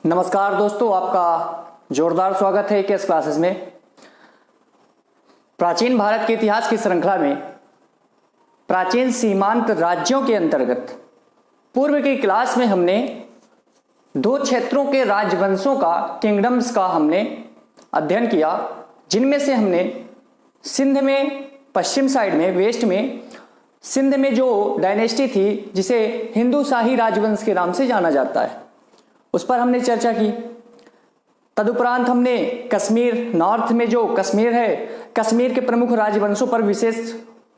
नमस्कार दोस्तों, आपका जोरदार स्वागत है केएस क्लासेस में। प्राचीन भारत के इतिहास की श्रृंखला में प्राचीन सीमांत राज्यों के अंतर्गत पूर्व की क्लास में हमने दो क्षेत्रों के राजवंशों का, किंगडम्स का हमने अध्ययन किया, जिनमें से हमने सिंध में, पश्चिम साइड में, वेस्ट में सिंध में जो डायनेस्टी थी जिसे हिंदू शाही राजवंश के नाम से जाना जाता है, उस पर हमने चर्चा की। तदुपरांत हमने कश्मीर, नॉर्थ में जो कश्मीर है, कश्मीर के प्रमुख राजवंशों पर विशेष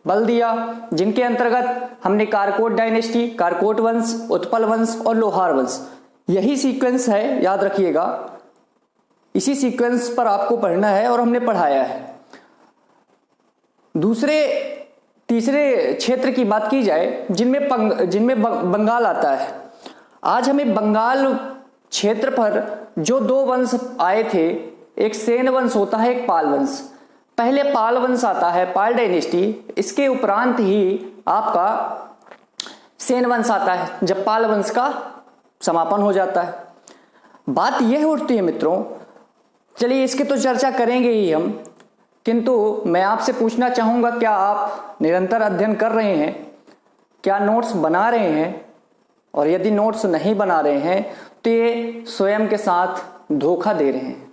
बल दिया, जिनके अंतर्गत हमने कारकोट डायनेस्टी, कारकोट वंश, उत्पल वंश और लोहार वंश, यही सीक्वेंस है, याद रखिएगा। इसी सीक्वेंस पर आपको पढ़ना है और हमने पढ़ाया है। तीसरे क्षेत्र की बात की जाए जिनमें बंगाल आता है। आज हमें बंगाल क्षेत्र पर जो दो वंश आए थे, एक सेन वंश होता है, एक पाल वंश। पहले पाल वंश आता है, पाल डायनेस्टी, इसके उपरांत ही आपका सेन वंश आता है, जब पाल वंश का समापन हो जाता है। बात यह उठती है मित्रों, चलिए इसकी तो चर्चा करेंगे ही हम, किंतु मैं आपसे पूछना चाहूंगा, क्या आप निरंतर अध्ययन कर रहे हैं? क्या नोट्स बना रहे हैं? और यदि नोट्स नहीं बना रहे हैं तो ये स्वयं के साथ धोखा दे रहे हैं,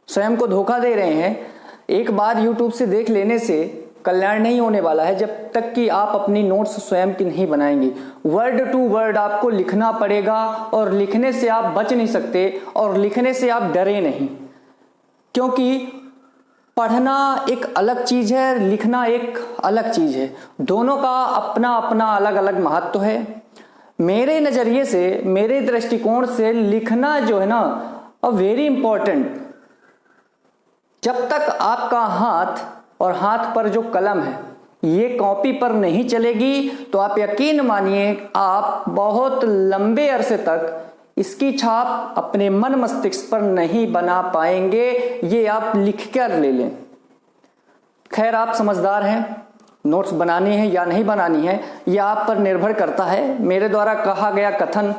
स्वयं को धोखा दे रहे हैं। एक बार YouTube से देख लेने से कल्याण नहीं होने वाला है जब तक कि आप अपनी नोट्स स्वयं की नहीं बनाएंगे। वर्ड टू वर्ड आपको लिखना पड़ेगा और लिखने से आप बच नहीं सकते और लिखने से आप डरे नहीं, क्योंकि पढ़ना एक अलग चीज है, लिखना एक अलग चीज है। दोनों का अपना अपना अलग अलग महत्व है। मेरे नजरिए से, मेरे दृष्टिकोण से लिखना जो है ना, वेरी इंपॉर्टेंट। जब तक आपका हाथ और हाथ पर जो कलम है ये कॉपी पर नहीं चलेगी तो आप यकीन मानिए आप बहुत लंबे अरसे तक इसकी छाप अपने मन मस्तिष्क पर नहीं बना पाएंगे। ये आप लिख कर ले लें। खैर, आप समझदार हैं, नोट्स बनानी है या नहीं बनानी है यह आप पर निर्भर करता है। मेरे द्वारा कहा गया कथन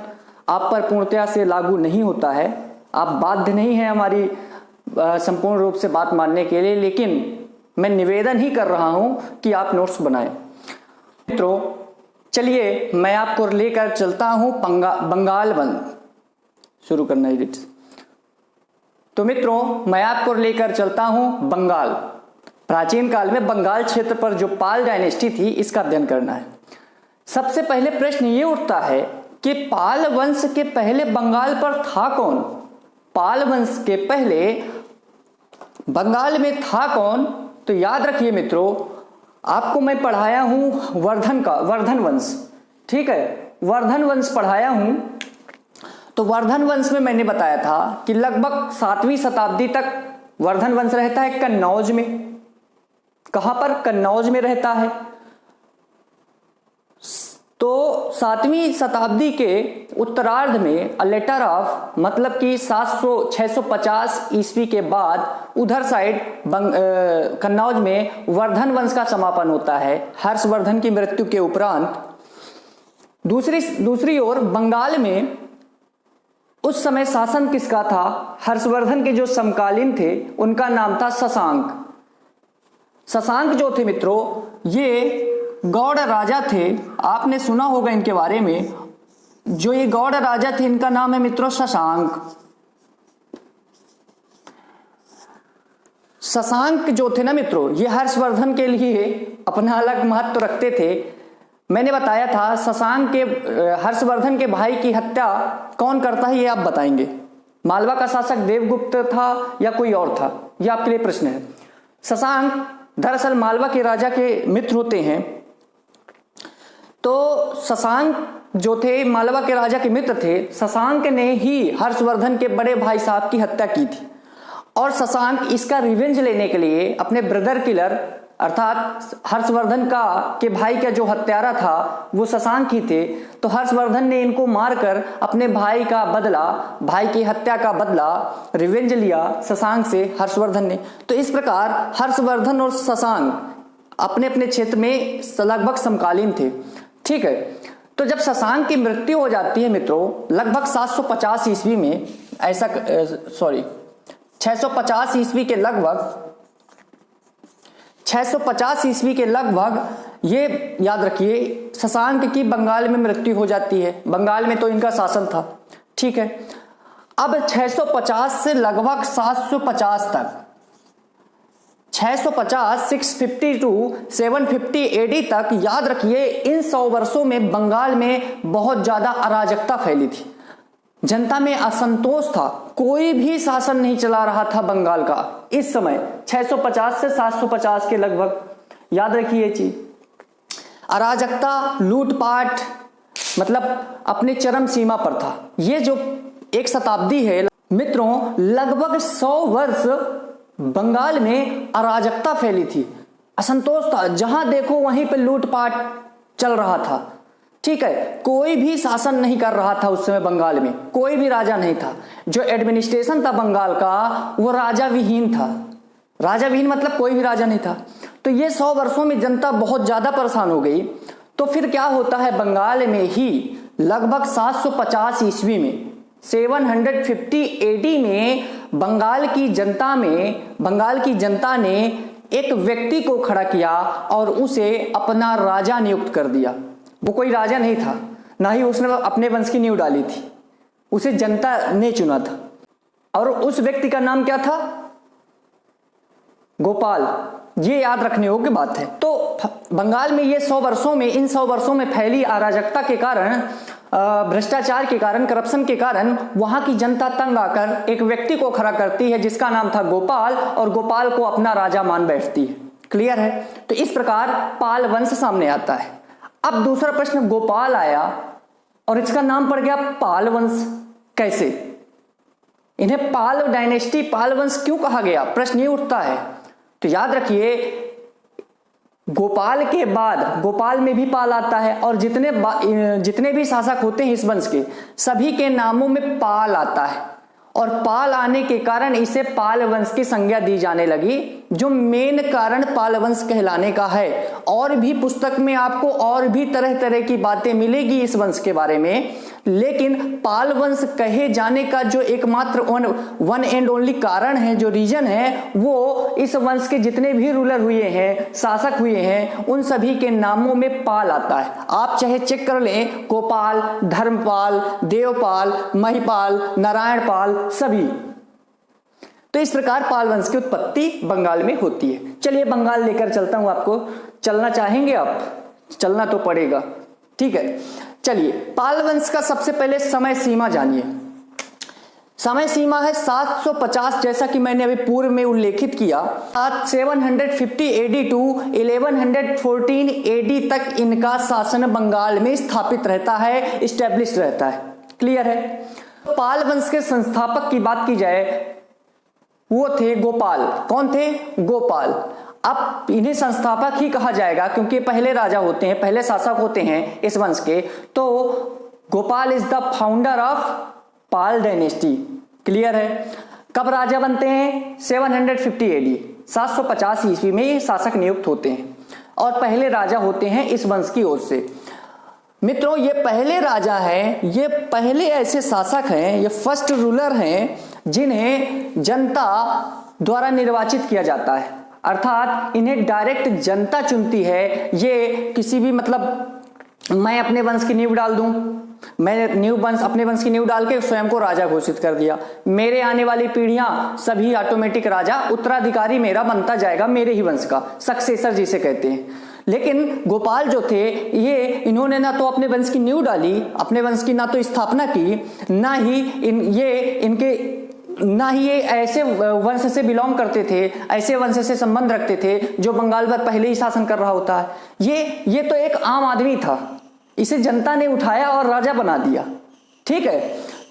आप पर पूर्णतया से लागू नहीं होता है, आप बाध्य नहीं हैं हमारी संपूर्ण रूप से बात मानने के लिए, लेकिन मैं निवेदन ही कर रहा हूं कि आप नोट्स बनाएं। मित्रों, चलिए मैं आपको लेकर चलता हूं बंगाल वंश। शुरू करना है। तो मित्रों, मैं आपको लेकर चलता हूं बंगाल। प्राचीन काल में बंगाल क्षेत्र पर जो पाल डायनेस्टी थी, इसका अध्ययन करना है। सबसे पहले प्रश्न ये उठता है कि पाल वंश के पहले बंगाल पर था कौन? पाल वंश के पहले बंगाल में था कौन? तो याद रखिए मित्रों, आपको मैं पढ़ाया हूं वर्धन वंश, ठीक है, वर्धन वंश पढ़ाया हूं। तो वर्धन वंश में मैंने बताया था कि लगभग 7वीं शताब्दी तक वर्धन वंश रहता है कन्नौज में। कहां पर? कन्नौज में रहता है। तो 7वीं शताब्दी के उत्तरार्ध में लेटर ऑफ, मतलब कि 650 ईस्वी के बाद उधर साइड कन्नौज में वर्धन वंश का समापन होता है, हर्षवर्धन की मृत्यु के उपरांत। दूसरी ओर बंगाल में उस समय शासन किसका था? हर्षवर्धन के जो समकालीन थे उनका नाम था शशांक। शशांक जो थे मित्रों, ये गौड़ राजा थे। आपने सुना होगा इनके बारे में। जो ये गौड़ राजा थे, इनका नाम है मित्रों शशांक। शशांक जो थे ना मित्रों, ये हर्षवर्धन के लिए अपना अलग महत्व रखते थे। मैंने बताया था शशांक के, हर्षवर्धन के भाई की हत्या कौन करता है ये आप बताएंगे। मालवा का शासक देवगुप्त था या कोई और था, यह आपके लिए प्रश्न है। शशांक दरअसल मालवा के राजा के मित्र होते हैं। तो शशांक जो थे मालवा के राजा के मित्र थे। शशांक ने ही हर्षवर्धन के बड़े भाई साहब की हत्या की थी और शशांक इसका रिवेंज लेने के लिए अपने ब्रदर किलर, अर्थात हर्षवर्धन के भाई का जो हत्यारा था वो शशांक ही थे। तो हर्षवर्धन ने इनको मारकर अपने भाई का बदला, भाई की हत्या का बदला, रिवेंज लिया शशांक से, हर्षवर्धन ने। तो इस प्रकार हर्षवर्धन और शशांक अपने अपने क्षेत्र में लगभग समकालीन थे, ठीक है। तो जब शशांक की मृत्यु हो जाती है मित्रों लगभग 750 ईस्वी में, ऐसा 650 ईस्वी के लगभग 650 ईस्वी के लगभग ये याद रखिए शशांक की बंगाल में मृत्यु हो जाती है। बंगाल में तो इनका शासन था, ठीक है। अब 650 से लगभग 750 तक, 650 टू 750 एडी तक याद रखिए इन 100 वर्षों में बंगाल में बहुत ज्यादा अराजकता फैली थी। जनता में असंतोष था, कोई भी शासन नहीं चला रहा था बंगाल का इस समय 650 से 750 के लगभग। याद रखिए ये चीज, अराजकता, लूटपाट मतलब अपने चरम सीमा पर था। ये जो एक शताब्दी है मित्रों, लगभग 100 वर्ष बंगाल में अराजकता फैली थी, असंतोष था, जहां देखो वहीं पे लूटपाट चल रहा था, ठीक है। कोई भी शासन नहीं कर रहा था उस समय बंगाल में, कोई भी राजा नहीं था। जो एडमिनिस्ट्रेशन था बंगाल का वो राजा विहीन था। राजा विहीन मतलब कोई भी राजा नहीं था। तो ये 100 वर्षों में जनता बहुत ज्यादा परेशान हो गई। तो फिर क्या होता है, बंगाल में ही लगभग 750 ईस्वी में 750 एडी में बंगाल की जनता ने एक व्यक्ति को खड़ा किया और उसे अपना राजा नियुक्त कर दिया। वो कोई राजा नहीं था, ना ही उसने अपने वंश की नींव डाली थी, उसे जनता ने चुना था। और उस व्यक्ति का नाम क्या था? गोपाल। ये याद रखने योग्य बात है। तो बंगाल में ये 100 वर्षों में, इन 100 वर्षों में फैली अराजकता के कारण, भ्रष्टाचार के कारण, करप्शन के कारण वहां की जनता तंग आकर एक व्यक्ति को खड़ा करती है जिसका नाम था गोपाल, और गोपाल को अपना राजा मान बैठती है। क्लियर है? तो इस प्रकार पाल वंश सामने आता है। अब दूसरा प्रश्न, गोपाल आया और इसका नाम पड़ गया पाल वंश। कैसे? इन्हें पाल डायनेस्टी, पाल वंश क्यों कहा गया? प्रश्न ये उठता है। तो याद रखिए गोपाल के बाद गोपाल में भी पाल आता है, और जितने भी शासक होते हैं इस वंश के सभी के नामों में पाल आता है, और पाल आने के कारण इसे पाल वंश की संज्ञा दी जाने लगी, जो मेन कारण पाल वंश कहलाने का है। और भी पुस्तक में आपको और भी तरह तरह की बातें मिलेगी इस वंश के बारे में, लेकिन पाल वंश कहे जाने का जो एकमात्र वन एंड ओनली कारण है, जो रीजन है, वो इस वंश के जितने भी रूलर हुए हैं, शासक हुए हैं, उन सभी के नामों में पाल आता है। आप चाहे चेक कर लें, गोपाल, धर्मपाल, देवपाल, महिपाल, नारायण पाल, सभी। तो इस प्रकार पाल वंश की उत्पत्ति बंगाल में होती है। चलिए बंगाल लेकर चलता हूं आपको। चलना चाहेंगे आप? चलना तो पड़ेगा, ठीक है। चलिए पाल वंश का सबसे पहले समय सीमा जानिए। समय सीमा है 750, जैसा कि मैंने अभी पूर्व में उल्लेखित किया। 750 एडी टू 1114 एडी तक इनका शासन बंगाल में स्थापित रहता है, स्टैब्लिश रहता है। क्लियर है? पाल वंश के संस्थापक की बात की जाए, वो थे गोपाल। कौन थे? गोपाल। अब इन्हें संस्थापक ही कहा जाएगा क्योंकि पहले राजा होते हैं, पहले शासक होते हैं इस वंश के। तो Gopal is the founder of Pal dynasty. Clear है? कब राजा बनते हैं? 750 एडी, 750 ईस्वी में ये शासक नियुक्त होते हैं और पहले राजा होते हैं इस वंश की ओर से। मित्रों, ये पहले राजा हैं, ये पहले ऐसे शासक हैं, ये फर्स्ट रूलर हैं जिन्हें जनता द्वारा निर्वाचित किया जाता है, अर्थात इन्हें डायरेक्ट जनता चुनती है। ये किसी भी मैं अपने वंश की नींव डाल दूं, मैं अपने वंश की नींव डाल के स्वयं को राजा घोषित कर दिया, मेरे आने वाली पीढ़ियां सभी ऑटोमेटिक राजा, उत्तराधिकारी मेरा बनता जाएगा, मेरे ही वंश का, सक्सेसर जिसे कहते हैं। लेकिन गोपाल जो थे, इन्होंने ना तो अपने वंश की नींव डाली, अपने वंश की ना तो स्थापना की, ना ही ये ऐसे वंश से बिलोंग करते थे, ऐसे वंश से संबंध रखते थे जो बंगाल पर पहले ही शासन कर रहा होता है। ये तो एक आम आदमी था, इसे जनता ने उठाया और राजा बना दिया। ठीक है?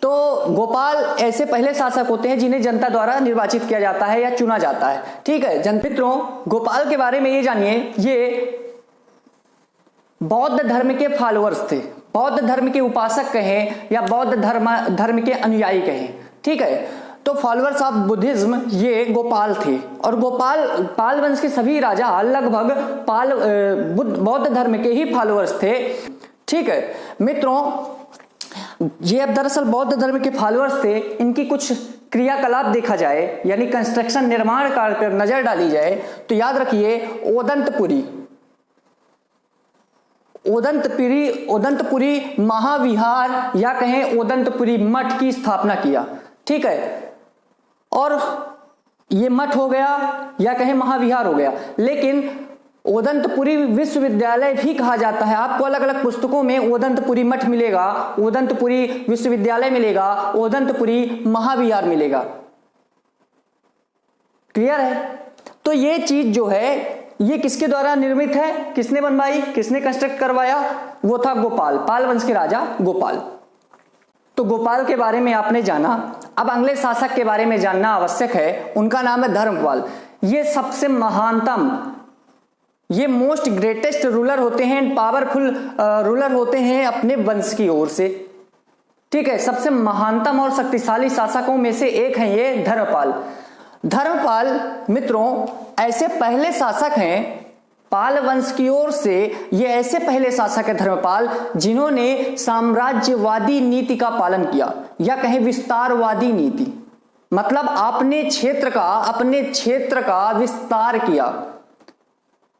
तो गोपाल ऐसे पहले शासक होते हैं जिन्हें जनता द्वारा निर्वाचित किया जाता है या चुना जाता है। ठीक है जनमित्रों, गोपाल के बारे में ये जानिए, ये बौद्ध धर्म के फॉलोअर्स थे, बौद्ध धर्म के उपासक कहें या बौद्ध धर्म के अनुयायी कहें। ठीक है? तो फॉलोअर्स ऑफ बुद्धिज्म ये गोपाल थे, और पाल वंश के सभी राजा लगभग बौद्ध धर्म के ही फॉलोअर्स थे। ठीक है मित्रों, ये अब दरअसल बौद्ध धर्म के फॉलोअर्स थे। इनकी कुछ क्रियाकलाप देखा जाए, यानी कंस्ट्रक्शन निर्माण कार्य पर नजर डाली जाए, तो याद रखिए ओदंतपुरी महाविहार या कहें ओदंतपुरी मठ की स्थापना किया। ठीक है, और ये मठ हो गया या कहें महाविहार हो गया, लेकिन ओदंतपुरी विश्वविद्यालय भी कहा जाता है। आपको अलग अलग पुस्तकों में ओदंतपुरी मठ मिलेगा, ओदंतपुरी विश्वविद्यालय मिलेगा, ओदंतपुरी महाविहार मिलेगा। क्लियर है? तो ये चीज जो है ये किसके द्वारा निर्मित है, किसने बनवाई, किसने कंस्ट्रक्ट करवाया? वो था गोपाल, पाल वंश के राजा गोपाल। तो गोपाल के बारे में आपने जाना। अब अगले शासक के बारे में जानना आवश्यक है। उनका नाम है धर्मपाल। ये सबसे महानतम, ये मोस्ट ग्रेटेस्ट रूलर होते हैं, पावरफुल रूलर होते हैं अपने वंश की ओर से। ठीक है, सबसे महानतम और शक्तिशाली शासकों में से एक हैं ये धर्मपाल। धर्मपाल मित्रों ऐसे पहले शासक हैं पाल वंश की ओर से, ये ऐसे पहले शासक है धर्मपाल जिन्होंने साम्राज्यवादी नीति का पालन किया, या कहें विस्तारवादी नीति, मतलब अपने क्षेत्र का विस्तार किया।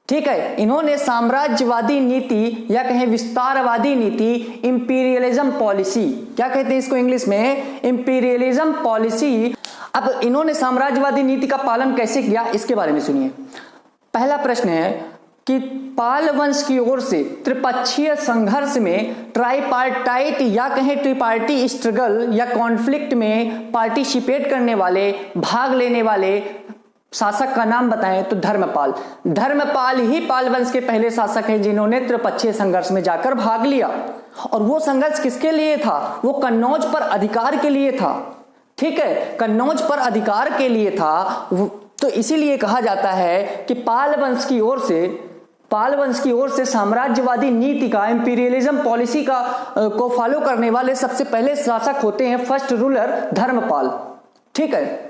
ठीक है, इन्होंने साम्राज्यवादी नीति या कहें विस्तारवादी नीति, इंपीरियलिज्म पॉलिसी, क्या कहते हैं इसको इंग्लिश में, इंपीरियलिज्म पॉलिसी। अब इन्होंने साम्राज्यवादी नीति का पालन कैसे किया, इसके बारे में सुनिए। पहला प्रश्न है कि पाल वंश की ओर से त्रिपक्षीय संघर्ष में ट्राइपार्टाइट या कहें ट्रिपार्टी स्ट्रगल या कॉन्फ्लिक्ट में पार्टिसिपेट करने वाले, भाग लेने वाले शासक का नाम बताएं तो धर्मपाल। धर्मपाल ही पाल वंश के पहले शासक हैं जिन्होंने त्रिपक्षीय संघर्ष में जाकर भाग लिया। और वो संघर्ष किसके लिए था? वो कन्नौज पर अधिकार के लिए था। ठीक है, कन्नौज पर अधिकार के लिए था। तो इसीलिए कहा जाता है कि पाल वंश की ओर से साम्राज्यवादी नीति का, इंपीरियलिज्म पॉलिसी का को फॉलो करने वाले सबसे पहले शासक होते हैं फर्स्ट रूलर धर्मपाल। ठीक है,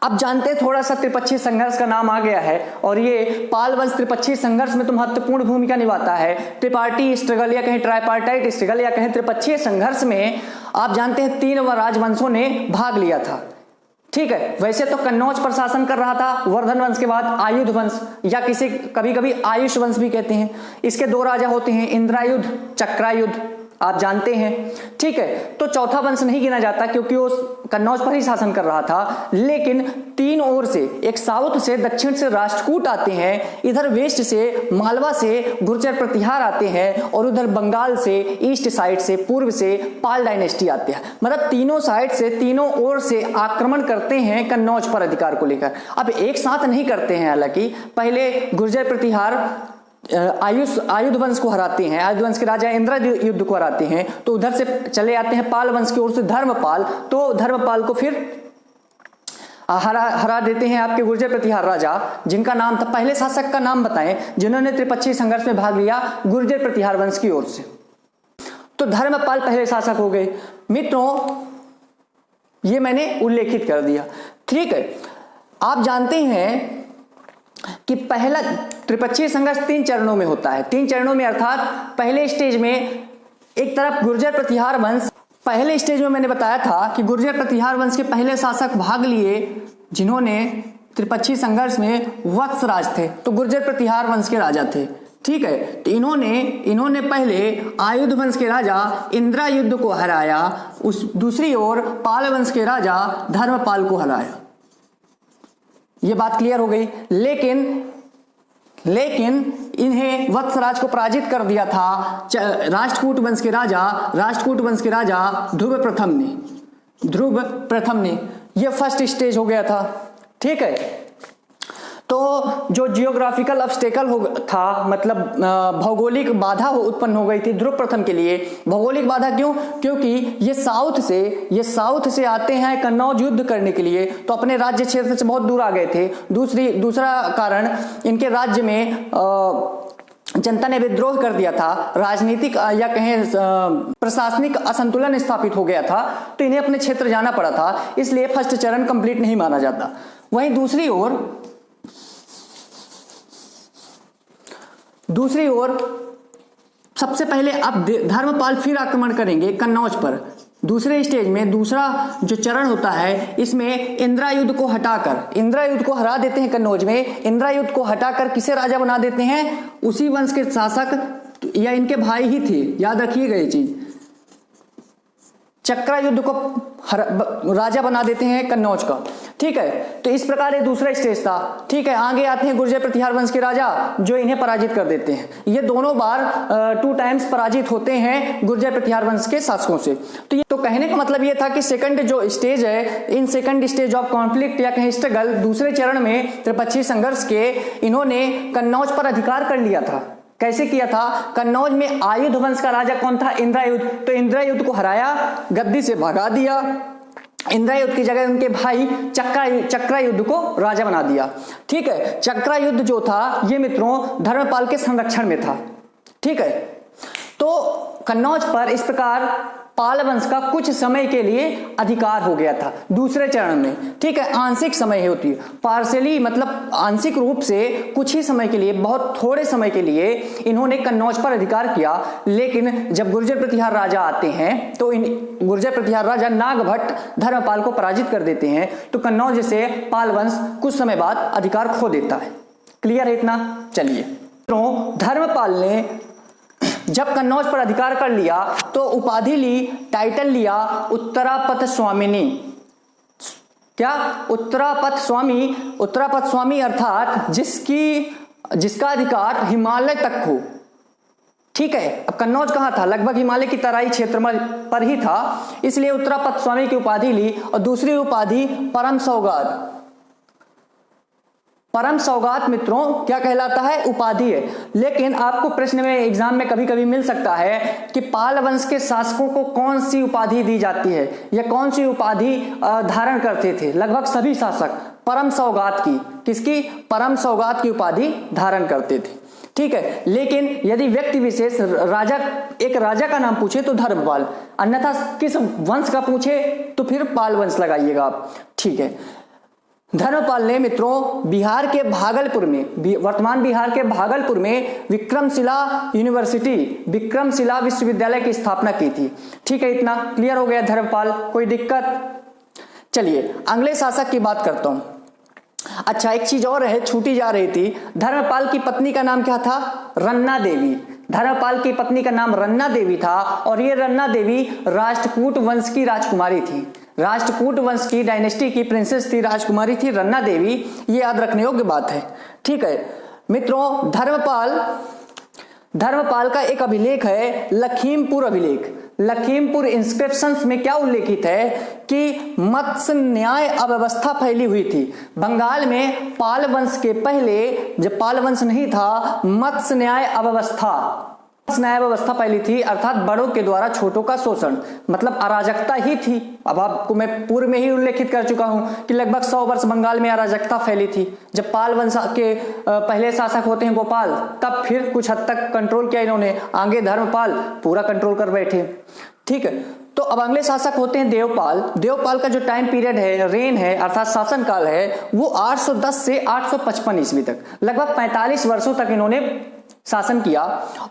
अब जानते हैं थोड़ा सा त्रिपक्षीय संघर्ष का नाम आ गया है, और ये पाल वंश त्रिपक्षीय संघर्ष में तो महत्वपूर्ण भूमिका निभाता है। त्रिपार्टी स्ट्रगल या कहें ट्राइपार्टाइट स्ट्रगल या कहें त्रिपक्षीय संघर्ष में आप जानते हैं 3 राजवंशों ने भाग लिया था। ठीक है, वैसे तो कन्नौज पर शासन कर रहा था वर्धन वंश के बाद आयुध वंश, या किसी कभी कभी आयुष वंश भी कहते हैं। इसके 2 राजा होते हैं, इंद्रायुध, चक्रायुध, आप जानते हैं। ठीक है, तो चौथा वंश नहीं गिना जाता क्योंकि वो कन्नौज पर ही शासन कर रहा था। लेकिन 3 ओर से, एक साउथ से, दक्षिण से राष्ट्रकूट आते हैं, इधर वेस्ट से मालवा से गुर्जर प्रतिहार आते हैं, और उधर बंगाल से, ईस्ट साइड से, पूर्व से पाल डायनेस्टी आते हैं। मतलब तीनों साइड से, तीनों ओर से आक्रमण करते हैं कन्नौज पर अधिकार को लेकर। अब एक साथ नहीं करते हैं, हालांकि पहले गुर्जर प्रतिहार आयुध वंश को हराते हैं, आयुध वंश के राजा इंद्रायुध को हराते हैं, तो उधर से चले आते हैं पाल वंश की ओर से धर्मपाल, तो धर्मपाल को फिर हरा देते हैं आपके गुर्जर प्रतिहार राजा, जिनका नाम था, पहले शासक का नाम बताएं जिन्होंने त्रिपक्षीय संघर्ष में भाग लिया गुर्जर प्रतिहार वंश की ओर से। तो धर्मपाल पहले शासक हो गए मित्रों, ये मैंने उल्लेखित कर दिया। ठीक है, आप जानते हैं कि पहला त्रिपक्षीय संघर्ष 3 चरणों में होता है। 3 चरणों में अर्थात पहले स्टेज में एक तरफ गुर्जर प्रतिहार वंश, पहले स्टेज में मैंने बताया था कि गुर्जर प्रतिहार वंश के पहले शासक भाग लिए जिन्होंने त्रिपक्षीय संघर्ष में वत्सराज थे, तो गुर्जर प्रतिहार वंश के राजा थे। ठीक है, तो इन्होंने पहले आयुध वंश के राजा इंद्रायुध को हराया, उस दूसरी ओर पाल वंश के राजा धर्मपाल को हराया। ये बात क्लियर हो गई। लेकिन इन्हें वत्सराज को पराजित कर दिया था राष्ट्रकूट वंश के राजा ध्रुव प्रथम ने। ये फर्स्ट स्टेज हो गया था। ठीक है, तो जो जियोग्राफिकल ऑब्स्टेकल था, मतलब भौगोलिक बाधा उत्पन्न हो गई थी ध्रुव प्रथम के लिए। भौगोलिक बाधा क्यों? क्योंकि ये साउथ से आते हैं कन्नौज युद्ध करने के लिए, तो अपने राज्य क्षेत्र से बहुत दूर आ गए थे। दूसरा कारण, इनके राज्य में जनता ने विद्रोह कर दिया था, राजनीतिक या कहें प्रशासनिक असंतुलन स्थापित हो गया था, तो इन्हें अपने क्षेत्र जाना पड़ा था, इसलिए फर्स्ट चरण कंप्लीट नहीं माना जाता। वहीं दूसरी ओर सबसे पहले अब धर्मपाल फिर आक्रमण करेंगे कन्नौज पर। दूसरे स्टेज में दूसरा जो चरण होता है, इसमें इंद्रायुध को हटाकर, इंद्रायुध को हरा देते हैं कन्नौज में। इंद्रायुध को हटाकर किसे राजा बना देते हैं? उसी वंश के शासक या इनके भाई ही थे, याद रखिएगा ये चीज। चक्रायुद्ध को राजा बना देते हैं कन्नौज का। ठीक है, तो इस प्रकार ये दूसरा स्टेज था। ठीक है, आगे आते हैं गुर्जर प्रतिहार वंश के राजा, जो इन्हें पराजित कर देते हैं। ये दोनों बार 2 टाइम्स पराजित होते हैं गुर्जर प्रतिहार वंश के शासकों से। तो कहने का मतलब ये था कि सेकंड जो स्टेज है, in second stage of conflict या कहीं स्ट्रगल, दूसरे चरण में त्रिपक्षीय संघर्ष के इन्होंने कन्नौज पर अधिकार कर लिया था। कैसे किया था? कन्नौज में आयुध वंश का राजा कौन था? इंद्रायुध। तो इंद्रायुध को हराया, गद्दी से भगा दिया। इंद्रायुध की जगह उनके भाई चक्रायुध को राजा बना दिया। ठीक है, चक्रायुध जो था ये मित्रों धर्मपाल के संरक्षण में था। ठीक है, तो कन्नौज पर इस प्रकार पाल वंश का कुछ समय के लिए अधिकार हो गया था दूसरे चरण में। ठीक है, आंशिक समय होती है, पार्शियली मतलब आंशिक रूप से कुछ ही समय के लिए, बहुत थोड़े समय के लिए इन्होंने कन्नौज पर अधिकार किया। लेकिन जब गुर्जर प्रतिहार राजा आते हैं तो इन गुर्जर प्रतिहार राजा नागभट्ट धर्मपाल को पराजित कर देते हैं, तो कन्नौज से पाल वंश कुछ समय बाद अधिकार खो देता है। क्लियर है इतना? चलिए, तो धर्मपाल ने जब कन्नौज पर अधिकार कर लिया तो उपाधि ली, टाइटल लिया उत्तरापथ स्वामिनी। क्या? उत्तरापथ स्वामी। उत्तरापथ स्वामी अर्थात जिसका अधिकार हिमालय तक हो। ठीक है, अब कन्नौज कहां था? लगभग हिमालय की तराई क्षेत्र पर ही था, इसलिए उत्तरापथ स्वामी की उपाधि ली। और दूसरी उपाधि परम सौगात। परम सौगात मित्रों क्या कहलाता है? उपाधि है। लेकिन आपको प्रश्न में एग्जाम में कभी कभी मिल सकता है कि पाल वंश के शासकों को कौन सी उपाधि दी जाती है या कौन सी उपाधि धारण करते थे? लगभग सभी शासक परम सौगात की, किसकी? परम सौगात की उपाधि धारण करते थे। ठीक है, लेकिन यदि व्यक्ति विशेष एक राजा का नाम पूछे तो धर्मपाल, अन्यथा किस वंश का पूछे तो फिर पाल वंश लगाइएगा आप। ठीक है, धर्मपाल ने मित्रों बिहार के भागलपुर में, वर्तमान बिहार के भागलपुर में विक्रमशिला यूनिवर्सिटी, विक्रमशिला विश्वविद्यालय की स्थापना की थी। ठीक है, इतना क्लियर हो गया धर्मपाल? कोई दिक्कत? चलिए अगले शासक की बात करता हूं। अच्छा, एक चीज और है, छूटी जा रही थी। धर्मपाल की पत्नी का नाम क्या था? रन्ना देवी। धर्मपाल की पत्नी का नाम रन्ना देवी था और ये रन्ना देवी राष्ट्रकूट वंश की राजकुमारी थी। राष्ट्रकूट वंश की डायनेस्टी की प्रिंसेस थी, राजकुमारी थी रन्ना देवी। ये याद रखने योग्य बात है। ठीक है मित्रों, धर्मपाल का एक अभिलेख है लखीमपुर अभिलेख। लखीमपुर इंस्क्रिप्शंस में क्या उल्लेखित है कि मत्स्य न्याय अव्यवस्था फैली हुई थी बंगाल में। पाल वंश के पहले, जब पाल वंश नहीं था, मत्स्य न्याय अव्यवस्था फैली थी, अर्थात बड़ों के द्वारा छोटों का शोषण, मतलब अराजकता ही थी। अब आपको मैं पूर्व में ही उल्लेखित कर चुका हूं कि लगभग 100 वर्ष बंगाल में अराजकता फैली थी। जब पाल वंश के पहले शासक होते हैं गोपाल, तब फिर कुछ हद तक कंट्रोल किया इन्होंने, आगे धर्मपाल पूरा कंट्रोल कर बैठे। ठीक है, तो अब अगले शासक होते हैं देवपाल। देवपाल का जो टाइम पीरियड है, रेन है, अर्थात शासन काल है, वो 810 से 855 ईस्वी तक, लगभग 45 वर्षों तक इन्होंने शासन किया।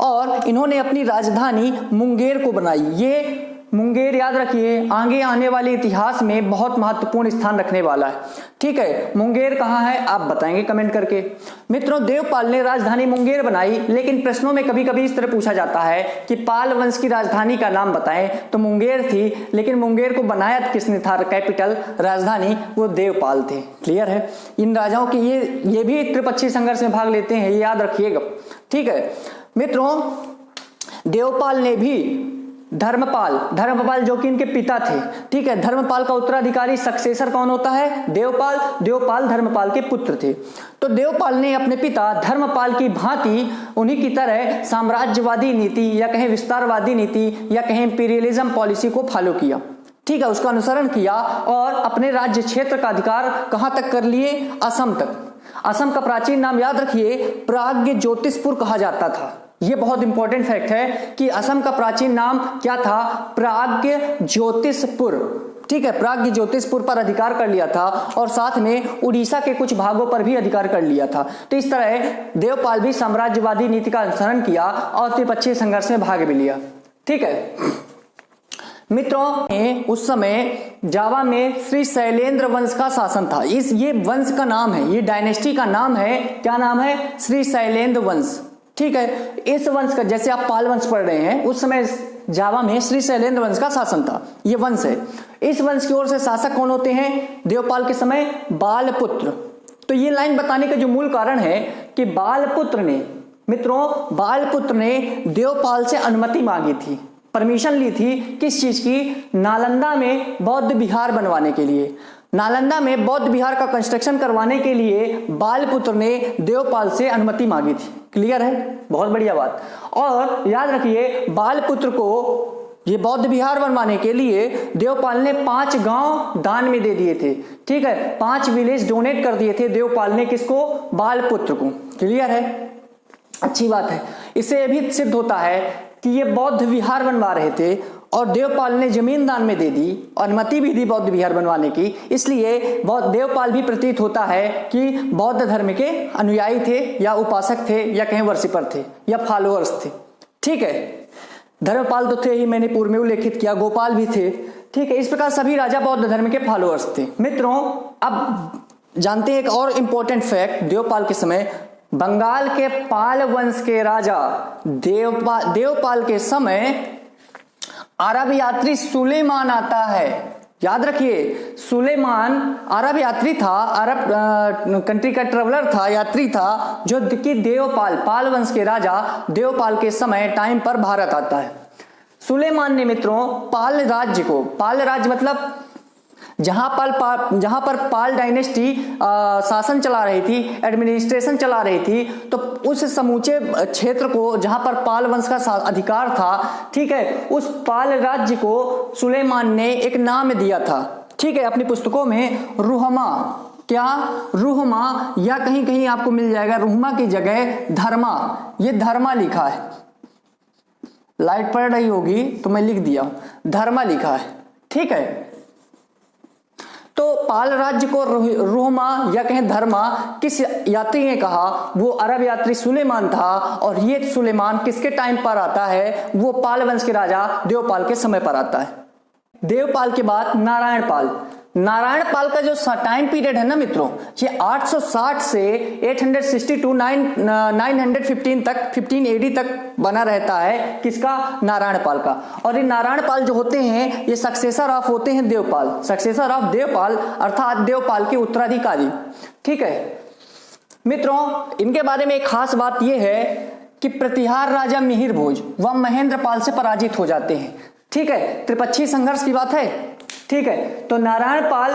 और इन्होंने अपनी राजधानी मुंगेर को बनाई। ये मुंगेर याद रखिए, आगे आने वाले इतिहास में बहुत महत्वपूर्ण स्थान रखने वाला है। ठीक है, मुंगेर कहां है आप बताएंगे कमेंट करके। मित्रों, देवपाल ने राजधानी मुंगेर बनाई, लेकिन प्रश्नों में कभी कभी इस तरह पूछा जाता है कि पाल वंश की राजधानी का नाम बताएं, तो मुंगेर थी, लेकिन मुंगेर को बनाया किसने था कैपिटल, राजधानी? वो देवपाल थे। क्लियर है? इन राजाओं की ये भी त्रिपक्षीय संघर्ष में भाग लेते हैं, ये याद रखिएगा। ठीक है मित्रों, देवपाल ने भी धर्मपाल जो कि इनके पिता थे। ठीक है, धर्मपाल का उत्तराधिकारी सक्सेसर कौन होता है? देवपाल धर्मपाल के पुत्र थे। तो देवपाल ने अपने पिता धर्मपाल की भांति उन्हीं की तरह साम्राज्यवादी नीति या कहें विस्तारवादी नीति या कहें इंपीरियलिज्म पॉलिसी को फॉलो किया। ठीक है, उसका अनुसरण किया और अपने राज्य क्षेत्र का अधिकार कहां तक कर लिए? असम तक। असम का प्राचीन नाम याद रखिए, प्राग्ञ ज्योतिषपुर कहा जाता था। यह बहुत इंपॉर्टेंट फैक्ट है कि असम का प्राचीन नाम क्या था? प्राग्ञ ज्योतिषपुर। ठीक है, प्राग्ञ ज्योतिषपुर पर अधिकार कर लिया था और साथ में उड़ीसा के कुछ भागों पर भी अधिकार कर लिया था। तो इस तरह देवपाल भी साम्राज्यवादी नीति का अनुसरण किया और त्रिपक्षीय संघर्ष में भाग भी लिया। ठीक है मित्रों, उस समय जावा में श्री शैलेंद्र वंश का शासन था। ये वंश का नाम है, ये डायनेस्टी का नाम है, क्या नाम है? श्री शैलेंद्र वंश। ठीक है, इस वंश का, जैसे आप पाल वंश पढ़ रहे हैं, उस समय जावा में श्री शैलेंद्र वंश का शासन था, ये वंश है। इस वंश की ओर से शासक कौन होते हैं देवपाल के समय? बालपुत्र। तो ये लाइन बताने का जो मूल कारण है कि बालपुत्र ने, मित्रों, बालपुत्र ने देवपाल से अनुमति मांगी थी, परमिशन ली थी, किस चीज की? नालंदा में बौद्ध विहार बनवाने के लिए। नालंदा में बौद्ध विहार का कंस्ट्रक्शन करवाने के लिए बालपुत्र ने देवपाल से अनुमति मांगी थी। क्लियर है? बहुत बढ़िया बात। और याद रखिए, बालपुत्र को ये बौद्ध विहार बनवाने के लिए देवपाल ने 5 गांव दान में दे दिए थे। ठीक है, 5 विलेज डोनेट कर दिए थे देवपाल ने, किसको? बालपुत्र को। क्लियर है? अच्छी बात है। इससे यह भी सिद्ध होता है कि ये बौद्ध विहार बनवा रहे थे और देवपाल ने जमीन दान में दे दी, अनुमति भी दी बौद्ध विहार बनवाने की। इसलिए देवपाल भी प्रतीत होता है कि बौद्ध धर्म के अनुयायी थे या उपासक थे या कहीं वर्शिपर थे या फॉलोअर्स थे। ठीक है, धर्मपाल तो थे ही, मैंने पूर्व में उल्लेखित किया, गोपाल भी थे। ठीक है, इस प्रकार सभी राजा बौद्ध धर्म के फॉलोअर्स थे। मित्रों, अब जानते हैं एक और इंपॉर्टेंट फैक्ट, देवपाल के समय बंगाल के पाल वंश के राजा देवपाल के समय अरब यात्री सुलेमान आता है। याद रखिए, सुलेमान अरब यात्री था, अरब कंट्री का ट्रेवलर था, यात्री था, जो कि देवपाल, पाल वंश के राजा देवपाल के समय टाइम पर भारत आता है। सुलेमान ने मित्रों पाल राज्य को, पाल राज्य मतलब जहां पर पाल डायनेस्टी शासन चला रही थी, एडमिनिस्ट्रेशन चला रही थी, तो उस समूचे क्षेत्र को जहां पर पाल वंश का अधिकार था, ठीक है, उस पाल राज्य को सुलेमान ने एक नाम दिया था। ठीक है, अपनी पुस्तकों में रुहमा, क्या? रुहमा, या कहीं कहीं आपको मिल जाएगा रुहमा की जगह धर्मा, ये धर्मा लिखा है। लाइट पड़ रही होगी तो मैं लिख दिया, धर्मा लिखा है। ठीक है, तो पाल राज्य को रोमा या कहें धर्मा किस यात्री ने कहा? वो अरब यात्री सुलेमान था। और ये सुलेमान किसके टाइम पर आता है? वो पाल वंश के राजा देवपाल के समय पर आता है। देवपाल के बाद नारायण पाल। नारायण पाल का जो टाइम पीरियड है ना मित्रों, ये 860 से 862 915 तक 15 एडी तक बना रहता है। किसका? नारायण पाल का। और ये नारायण पाल जो होते हैं ये सक्सेसर ऑफ होते हैं देवपाल, सक्सेसर ऑफ देवपाल अर्थात देवपाल के उत्तराधिकारी। ठीक है मित्रों, इनके बारे में एक खास बात यह है कि प्रतिहार राजा मिहिर भोज व महेंद्र पाल से पराजित हो जाते हैं। ठीक है, त्रिपक्षीय संघर्ष की बात है। ठीक है, तो नारायण पाल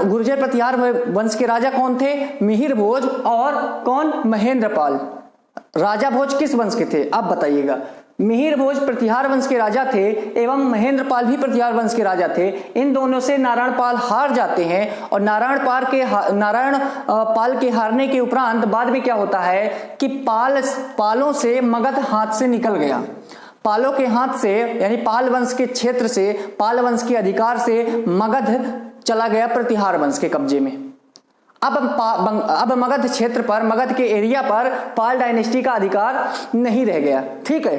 गुर्जर प्रतिहार वंश के राजा कौन थे? मिहिर भोज और कौन? महेंद्र पाल। राजा भोज किस वंश के थे आप बताइएगा? मिहिर भोज प्रतिहार वंश के राजा थे एवं महेंद्र पाल भी प्रतिहार वंश के राजा थे। इन दोनों से नारायण पाल हार जाते हैं और नारायण पाल के हारने के उपरांत बाद में क्या होता है कि पालों से मगध हाथ से निकल गया। पालों के हाथ से यानी पाल वंश के क्षेत्र से, पाल वंश के अधिकार से मगध चला गया प्रतिहार वंश के कब्जे में। अब मगध क्षेत्र पर, मगध के एरिया पर पाल डायनेस्टी का अधिकार नहीं रह गया। ठीक है,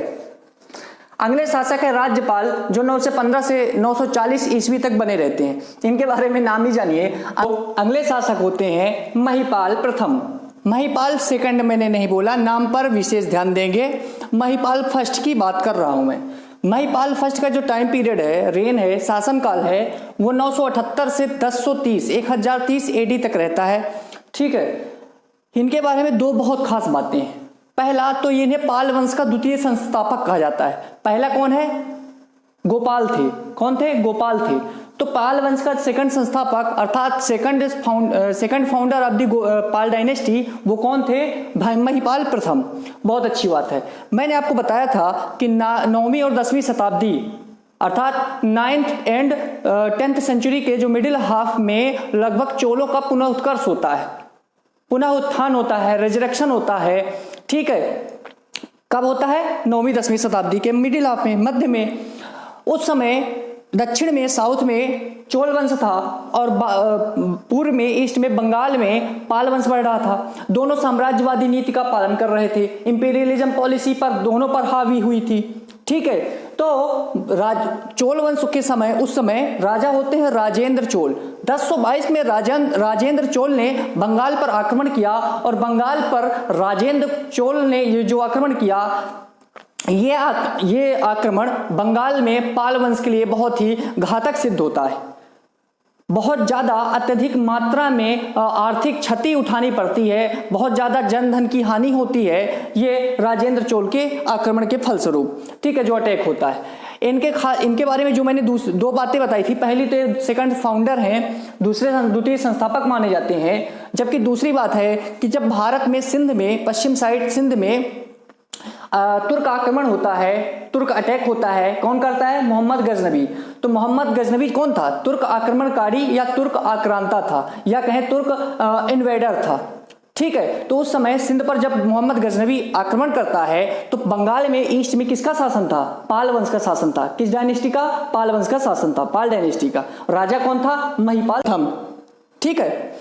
अगले शासक है राज्यपाल, जो 915 से 940 ईस्वी तक बने रहते हैं। इनके बारे में नाम ही जानिए। अगले शासक होते हैं महिपाल प्रथम। महिपाल सेकंड मैंने नहीं बोला, नाम पर विशेष ध्यान देंगे। महिपाल फर्स्ट की बात कर रहा हूं मैं। महिपाल फर्स्ट का जो टाइम पीरियड है, रेन है, शासनकाल है, वो 978 से 1030 एडी तक रहता है। ठीक है, इनके बारे में दो बहुत खास बातें हैं। पहला तो इन्हें पाल वंश का द्वितीय संस्थापक कहा जाता है। पहला कौन है? गोपाल थे। कौन थे? गोपाल थे। तो पाल वंश का सेकंड संस्थापक अर्थात second founder of the Pal dynasty वो कौन थे? भाई महिपाल प्रथम। बहुत अच्छी बात है। मैंने आपको बताया था कि 9वीं और 10वीं शताब्दी अर्थात 9th एंड 10th सेंचुरी के जो मिडिल हाफ में लगभग चोलों का पुनः उत्कर्ष होता है, पुनः उत्थान होता है, रेजरेक्शन होता है। ठीक है, कब होता है? 9वीं 10वीं शताब्दी के मिडिल हाफ में, मध्य में। उस समय दक्षिण में साउथ में चोल वंश था और पूर्व में ईस्ट में बंगाल में पाल वंश बढ़ रहा था। दोनों साम्राज्यवादी नीति का पालन कर रहे थे, इंपीरियलिज्म पॉलिसी पर दोनों पर हावी हुई थी। ठीक है, तो चोल वंश के समय, उस समय राजा होते हैं राजेंद्र चोल। 1022 में राजेंद्र चोल ने बंगाल पर आक्रमण किया और बंगाल पर राजेंद्र चोल ने ये जो आक्रमण किया, ये आक्रमण बंगाल में पाल वंश के लिए बहुत ही घातक सिद्ध होता है। बहुत ज़्यादा अत्यधिक मात्रा में आर्थिक क्षति उठानी पड़ती है, बहुत ज़्यादा जनधन की हानि होती है, ये राजेंद्र चोल के आक्रमण के फलस्वरूप। ठीक है, जो अटैक होता है। इनके बारे में जो मैंने दो बातें बताई थी, पहली तो सेकंड फाउंडर हैं, द्वितीय संस्थापक माने जाते हैं। जबकि दूसरी बात है कि जब भारत में सिंध में, पश्चिम साइड सिंध में तुर्क आक्रमण होता है, तुर्क अटैक होता है, कौन करता है? मोहम्मद गजनवी। तो मोहम्मद गजनवी कौन था? तुर्क आक्रमणकारी या तुर्क आक्रांता था, या कहें तुर्क इन्वेडर था। ठीक है, तो उस समय सिंध पर जब मोहम्मद गजनवी आक्रमण करता है तो बंगाल में ईस्ट में किसका शासन था? पाल वंश का शासन था। किस डायनेस्टी का? पाल वंश का शासन था, पाल डायनेस्टी का। राजा कौन था? महिपाल थम। ठीक है,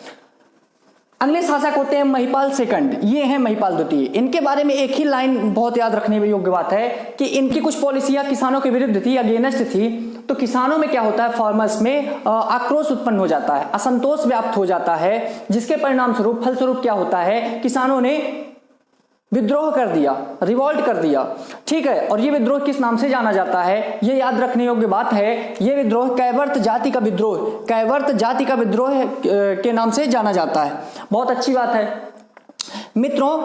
अगले शासक होते हैं महिपाल सेकंड, ये हैं महिपाल द्वितीय। इनके बारे में एक ही लाइन बहुत याद रखने योग्य बात है कि इनकी कुछ पॉलिसियां किसानों के विरुद्ध थी, अगेंस्ट थी। तो किसानों में क्या होता है? फार्मर्स में आक्रोश उत्पन्न हो जाता है, असंतोष व्याप्त हो जाता है, जिसके परिणाम स्वरूप फलस्वरूप क्या होता है? किसानों ने विद्रोह कर दिया, रिवॉल्ट कर दिया। ठीक है, और ये विद्रोह किस नाम से जाना जाता है? ये याद रखने योग्य बात है, ये विद्रोह कैवर्त जाति का विद्रोह, कैवर्त जाति का विद्रोह के नाम से जाना जाता है। बहुत अच्छी बात है मित्रों।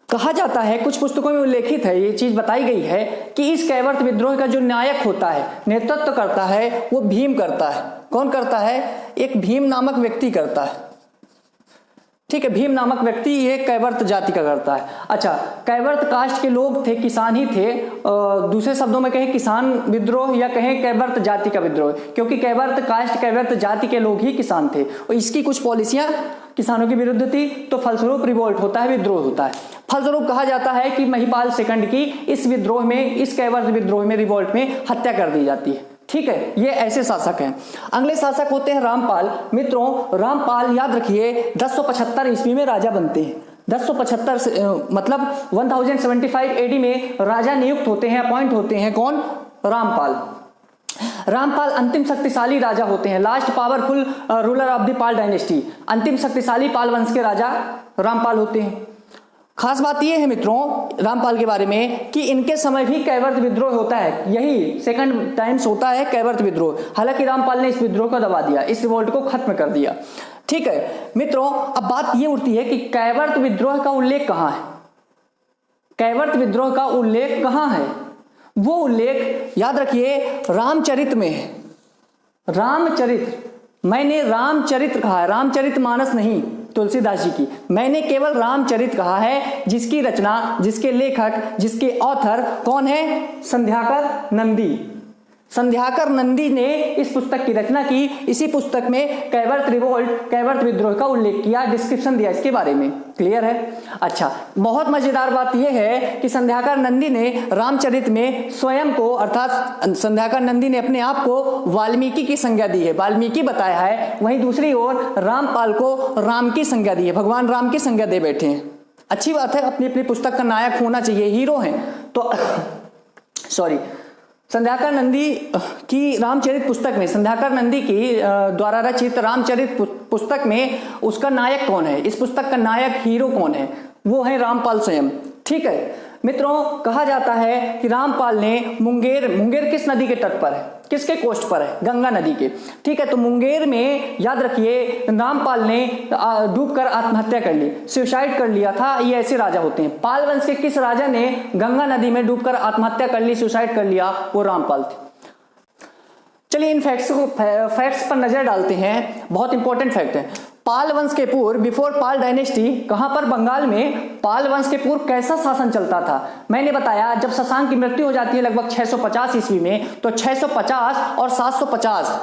कहा जाता है, कुछ पुस्तकों में उल्लेखित है, ये चीज बताई गई है कि इस कैवर्त विद्रोह का जो नायक होता है, नेतृत्व करता है, वो भीम करता है। कौन करता है? एक भीम नामक व्यक्ति करता है। ठीक है, भीम नामक व्यक्ति ये कैवर्त जाति का करता है। अच्छा, कैवर्त कास्ट के लोग थे, किसान ही थे। दूसरे शब्दों में कहें किसान विद्रोह या कहें कैवर्त जाति का विद्रोह, क्योंकि कैवर्त कास्ट, कैवर्त जाति के लोग ही किसान थे और इसकी कुछ पॉलिसियां किसानों के विरुद्ध थी, तो फलस्वरूप रिवोल्ट होता है, विद्रोह होता है। फलस्वरूप कहा जाता है कि महिपाल सेकंड की इस विद्रोह में, इस कैवर्त विद्रोह में, रिवोल्ट में हत्या कर दी जाती है। ठीक है, ये ऐसे शासक हैं। अगले शासक होते हैं रामपाल। मित्रों, रामपाल याद रखिए 1075 ईस्वी में राजा बनते हैं। 1075 मतलब 1075 एडी में राजा नियुक्त होते हैं, अपॉइंट होते हैं। कौन? रामपाल। रामपाल अंतिम शक्तिशाली राजा होते हैं, last powerful ruler of the Pal dynasty. अंतिम शक्तिशाली पाल वंश के राजा रामपाल होते हैं। खास बात यह है मित्रों रामपाल के बारे में कि इनके समय भी कैवर्त विद्रोह होता है, यही सेकंड टाइम्स होता है कैवर्त विद्रोह। हालांकि रामपाल ने इस विद्रोह को दबा दिया, इस रिवोल्ट को खत्म कर दिया। ठीक है मित्रों, अब बात यह उठती है कि कैवर्त विद्रोह का उल्लेख कहां है? कैवर्त विद्रोह का उल्लेख कहां है? वो उल्लेख याद रखिए रामचरित में है। रामचरित, मैंने रामचरित कहा है, रामचरित मानस नहीं तुलसीदास जी की, मैंने केवल रामचरित कहा है, जिसकी रचना, जिसके लेखक, जिसके ऑथर कौन है? संध्याकर नंदी। संध्याकर नंदी ने इस पुस्तक की रचना की। इसी पुस्तक में कैवर्त रिवोल्ट, कैवर्त विद्रोह का उल्लेख किया, डिस्क्रिप्शन दिया इसके बारे में। क्लियर है? अच्छा, बहुत मजेदार बात यह है कि संध्याकर नंदी ने रामचरित में स्वयं को, अर्थात संध्याकर नंदी ने अपने आप को वाल्मीकि की संज्ञा दी है, वाल्मीकि बताया है। वहीं दूसरी ओर रामपाल को राम की संज्ञा दी है, भगवान राम की संज्ञा दे बैठे हैं। अच्छी बात है, अपनी अपनी पुस्तक का नायक होना चाहिए, हीरो हैं तो सॉरी। संध्याकर नंदी की रामचरित पुस्तक में, संध्याकर नंदी की द्वारा रचित रामचरित पुस्तक में उसका नायक कौन है? इस पुस्तक का नायक, हीरो कौन है? वो है रामपाल स्वयं। ठीक है मित्रों, कहा जाता है कि रामपाल ने मुंगेर किस नदी के तट पर है? किसके कोस्ट पर है? गंगा नदी के। ठीक है, तो मुंगेर में याद रखिए रामपाल ने डूबकर आत्महत्या कर ली, सुसाइड कर लिया था। ये ऐसे राजा होते हैं। पाल वंश के किस राजा ने गंगा नदी में डूबकर आत्महत्या कर ली, सुसाइड कर लिया? वो रामपाल थे। चलिए इन फैक्ट्स पर नजर डालते हैं। बहुत इंपॉर्टेंट फैक्ट है। पाल वंश के पूर्व, बिफोर पाल डायनेस्टी, कहां पर? बंगाल में पाल वंश के पूर्व कैसा शासन चलता था? मैंने बताया जब शशांक की मृत्यु हो जाती है लगभग 650 ईस्वी में, तो 650 और 750,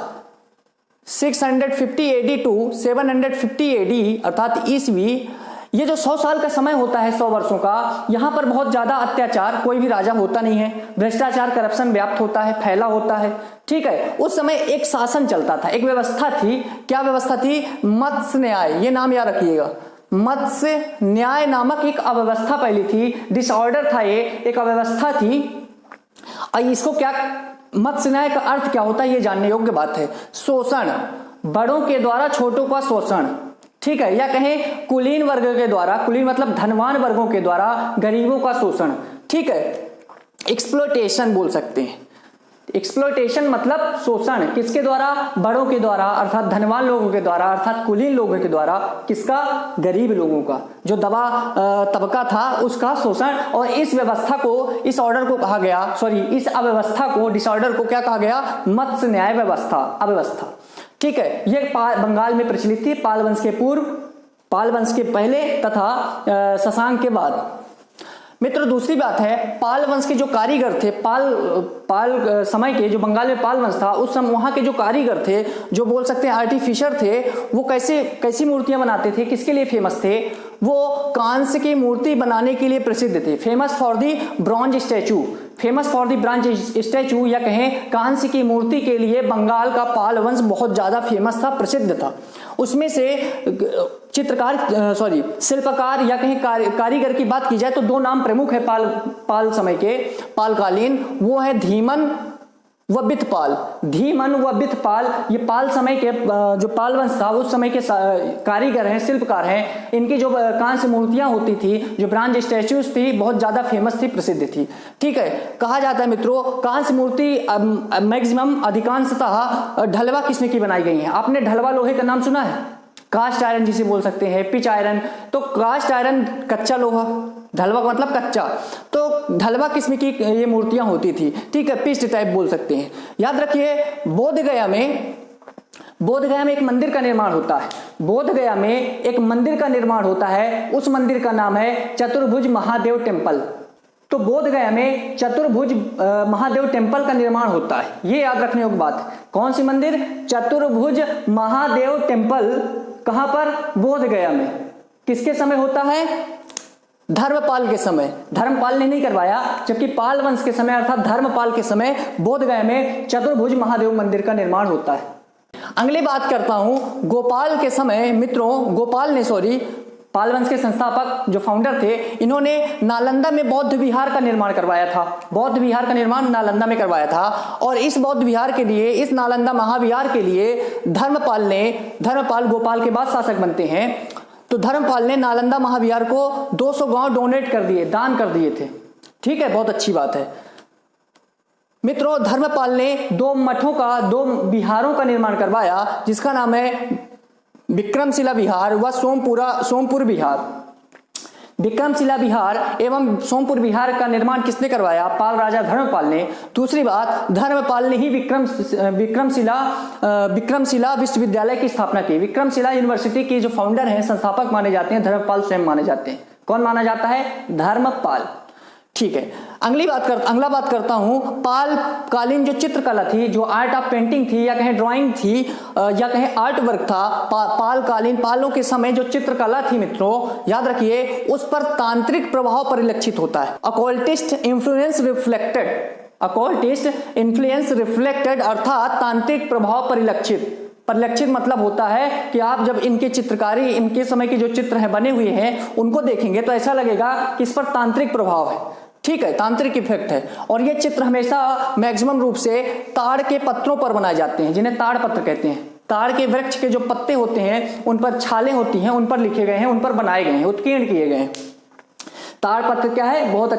650 एडी टू 750 एडी अर्थात ईस्वी, ये जो 100 साल का समय होता है, 100 वर्षों का, यहाँ पर बहुत ज्यादा अत्याचार, कोई भी राजा होता नहीं है, भ्रष्टाचार करप्शन व्याप्त होता है, फैला होता है। ठीक है, उस समय एक शासन चलता था, एक व्यवस्था थी। क्या व्यवस्था थी? मत्स्य न्याय, ये नाम याद रखिएगा। मत्स्य न्याय नामक एक अव्यवस्था पहली थी, डिसऑर्डर था, ये एक अव्यवस्था थी। इसको क्या, मत्स्य न्याय का अर्थ क्या होता है ये जानने योग्य बात है। शोषण, बड़ों के द्वारा छोटों का शोषण, ठीक है, या कहें कुलीन वर्ग के द्वारा, कुलीन मतलब धनवान वर्गों के द्वारा गरीबों का शोषण। ठीक है, एक्सप्लॉयटेशन बोल सकते हैं। एक्सप्लॉयटेशन मतलब शोषण, किसके द्वारा? बड़ों के द्वारा, अर्थात धनवान लोगों के द्वारा, अर्थात कुलीन लोगों के द्वारा। किसका? गरीब लोगों का, जो दबा तबका था उसका शोषण। और इस व्यवस्था को, इस ऑर्डर को कहा गया, सॉरी, इस अव्यवस्था को, डिसऑर्डर को क्या कहा गया? मत्स्य न्याय व्यवस्था, अव्यवस्था। ठीक है, ये बंगाल में प्रचलित थी, पाल वंश के पूर्व, पाल वंश के पहले तथा शशांक के बाद। मित्र दूसरी बात है, पाल वंश के जो कारीगर थे, पाल समय के जो बंगाल में पाल वंश था, उस समय वहां के जो कारीगर थे, जो बोल सकते हैं आर्टिफिशियर थे, वो कैसी मूर्तियां बनाते थे, किसके लिए फेमस थे? वो कांस्य की मूर्ति बनाने के लिए प्रसिद्ध थे। Famous for the bronze statue, famous for the bronze statue, या कहें कांस्य की मूर्ति के लिए बंगाल का पाल वंश बहुत ज्यादा फेमस था, प्रसिद्ध था। उसमें से चित्रकार, सॉरी, शिल्पकार या कहीं कारीगर की बात की जाए तो दो नाम प्रमुख है पाल समय के, पालकालीन, वो है धीमन व बितपाल। धीमन व बितपाल, ये पाल समय के जो पाल वंश था उस समय के कारीगर हैं, शिल्पकार हैं। इनकी जो कांस्य मूर्तियां होती थी, जो ब्रॉन्ज स्टैच्यूज थी, बहुत ज्यादा फेमस थी, प्रसिद्ध थी। ठीक है, कहा जाता है मित्रों, कांस्य मूर्ति मैक्सिमम, अधिकांशतः ढलवा किस्म की बनाई गई है। आपने ढलवा लोहे का नाम सुना है? कास्ट आयरन जिसे बोल सकते हैं, पिच आयरन। तो कास्ट आयरन कच्चा लोहा, ढलवा मतलब कच्चा, तो ढलवा किस्म की ये मूर्तियां होती थी। ठीक है, पिस्ट टाइप बोल सकते हैं। याद रखिए, बोधगया में एक मंदिर का निर्माण होता है। बोधगया में एक मंदिर का निर्माण होता है, उस मंदिर का नाम है चतुर्भुज महादेव टेम्पल। तो बोधगया में चतुर्भुज महादेव टेम्पल का निर्माण होता है, ये याद रखने योग्य बात है। कौन सी मंदिर? चतुर्भुज महादेव टेम्पल। कहां पर? बोधगया में। किसके समय होता है? धर्मपाल के समय। धर्मपाल ने नहीं करवाया, जबकि पाल वंश के समय अर्थात धर्मपाल के समय बोधगया में चतुर्भुज महादेव मंदिर का निर्माण होता है। अगली बात करता हूं, गोपाल के समय मित्रों, पाल वंश के संस्थापक जो फाउंडर थे, इन्होंने नालंदा में बौद्ध विहार का निर्माण करवाया था। बौद्ध विहार का निर्माण नालंदा में करवाया था। और इस बौद्ध विहार के लिए, इस नालंदा महाविहार के लिए धर्मपाल गोपाल के बाद शासक बनते हैं, तो धर्मपाल ने नालंदा महाविहार को 200 गांव डोनेट कर दिए, दान कर दिए थे। ठीक है, बहुत अच्छी बात है मित्रों। धर्मपाल ने 2 मठों का, 2 विहारों का निर्माण करवाया, जिसका नाम है विक्रमशिला विहार व सोमपुर विहार। विक्रमशिला विहार एवं सोमपुर विहार का निर्माण किसने करवाया? पाल राजा धर्मपाल ने। दूसरी बात, धर्मपाल ने ही विक्रमशिला विश्वविद्यालय की स्थापना की। विक्रमशिला यूनिवर्सिटी के जो फाउंडर हैं, संस्थापक माने जाते हैं, धर्मपाल स्वयं माने जाते हैं। कौन माना जाता है? धर्मपाल। ठीक है, अगला बात करता हूं, पाल कालीन जो चित्रकला थी, जो आर्ट ऑफ पेंटिंग थी, या कहें ड्राइंग थी, या कहें आर्ट वर्क था, पाल कालीन, पालों के समय जो चित्रकला थी मित्रों, याद रखिए, उस पर तांत्रिक प्रभाव परिलक्षित होता है। अकॉल्टिस्ट इन्फ्लुएंस रिफ्लेक्टेड, अर्थात तांत्रिक प्रभाव परिलक्षित मतलब होता है कि आप जब इनके चित्रकारी, इनके समय के जो चित्र हैं बने हुए हैं, उनको देखेंगे तो ऐसा लगेगा कि इस पर तांत्रिक प्रभाव है। ठीक है, तांत्रिक इफेक्ट है। और ये चित्र हमेशा मैक्सिमम रूप से ताड़ के पत्रों पर बनाए जाते हैं, जिन्हें ताड़ पत्र कहते हैं। ताड़ के वृक्ष के जो पत्ते होते हैं, उन पर छालें होती हैं, उन पर लिखे गए हैं, उन पर बनाए गए हैं, उत्कीर्ण किए गए हैं। ताड़ पत्र क्या है? बहुत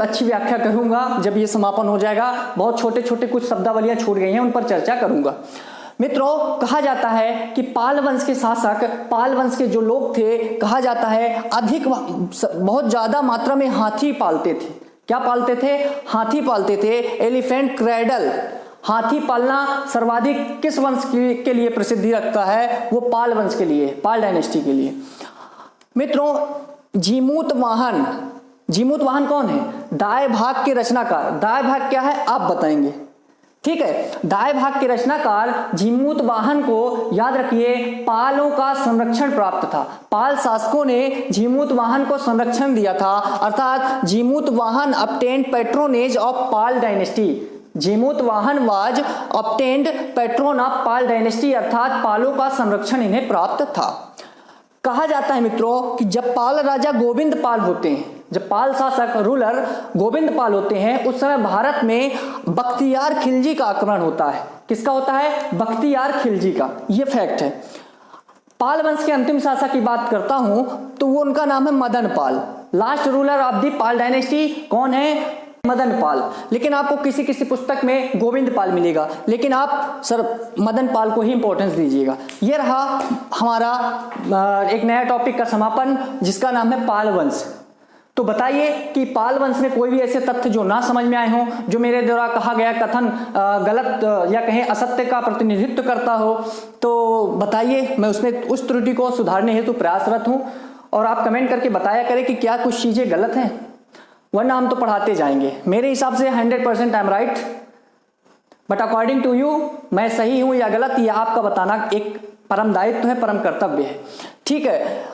अच्छी व्याख्या करूंगा जब ये समापन हो जाएगा। बहुत छोटे छोटे कुछ शब्दावलियां छूट गई हैं, उन पर चर्चा करूंगा। मित्रों, कहा जाता है कि पाल वंश के शासक, पाल वंश के जो लोग थे, कहा जाता है बहुत ज्यादा मात्रा में हाथी पालते थे। क्या पालते थे? हाथी पालते थे। एलिफेंट क्रैडल, हाथी पालना सर्वाधिक किस वंश के लिए प्रसिद्धि रखता है? वो पाल वंश के लिए, पाल डायनेस्टी के लिए। मित्रों, जीमूत वाहन कौन है? दाएं भाग के रचनाकार। दाएं भाग क्या है आप बताएंगे? ठीक है। दाएं भाग के रचनाकार जीमूत वाहन को याद रखिए पालों का संरक्षण प्राप्त था। पाल शासकों ने जीमूत वाहन को संरक्षण दिया था, अर्थात जीमूत वाहन obtained patronage of Pal dynasty. Jimutavahana was obtained patron of Pal dynasty, अर्थात पालों का संरक्षण इन्हें प्राप्त था। कहा जाता है मित्रों कि जब पाल राजा गोविंद पाल होते हैं, जब पाल शासक रूलर गोविंद पाल होते हैं, उस समय भारत में बख्तियार खिलजी का आक्रमण होता है। किसका होता है? बख्तियार खिलजी का। यह फैक्ट है। पाल वंश के अंतिम शासक की बात करता हूं तो वो उनका नाम है Madan Pal. Last ruler of the Pal dynasty कौन है? मदन पाल। लेकिन आपको किसी किसी पुस्तक में गोविंद पाल मिलेगा, लेकिन आप सर मदन पाल को ही इंपॉर्टेंस दीजिएगा। यह रहा हमारा एक नया टॉपिक का समापन, जिसका नाम है पाल वंश। तो बताइए कि पाल वंश में कोई भी ऐसे तथ्य जो ना समझ में आए हों, जो मेरे द्वारा कहा गया कथन गलत या कहें असत्य का प्रतिनिधित्व करता हो, तो बताइए। मैं उसमें उस त्रुटि को सुधारने हेतु प्रयासरत हूं, और आप कमेंट करके बताया करें कि क्या कुछ चीजें गलत हैं, वरना हम तो पढ़ाते जाएंगे। मेरे हिसाब से 100% I am right, but according to you मैं सही हूं या गलत, यह आपका बताना एक परम दायित्व है, परम कर्तव्य है। ठीक है।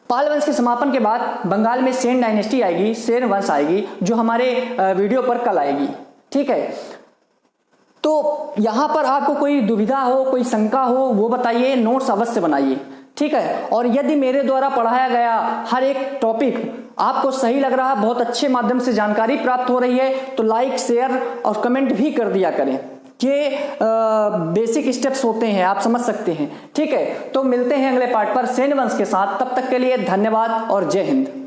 पाल वंश के समापन के बाद बंगाल में सेन डायनेस्टी आएगी, सेन वंश आएगी, जो हमारे वीडियो पर कल आएगी। ठीक है। तो यहां पर आपको कोई दुविधा हो, कोई शंका हो, वो बताइए, नोट्स अवश्य बनाइए। ठीक है। और यदि मेरे द्वारा पढ़ाया गया हर एक टॉपिक आपको सही लग रहा, बहुत अच्छे माध्यम से जानकारी प्राप्त हो रही है, तो लाइक, शेयर और कमेंट भी कर दिया करें। ये बेसिक स्टेप्स होते हैं, आप समझ सकते हैं। ठीक है। तो मिलते हैं अगले पार्ट पर सेन वंश के साथ। तब तक के लिए धन्यवाद और जय हिंद।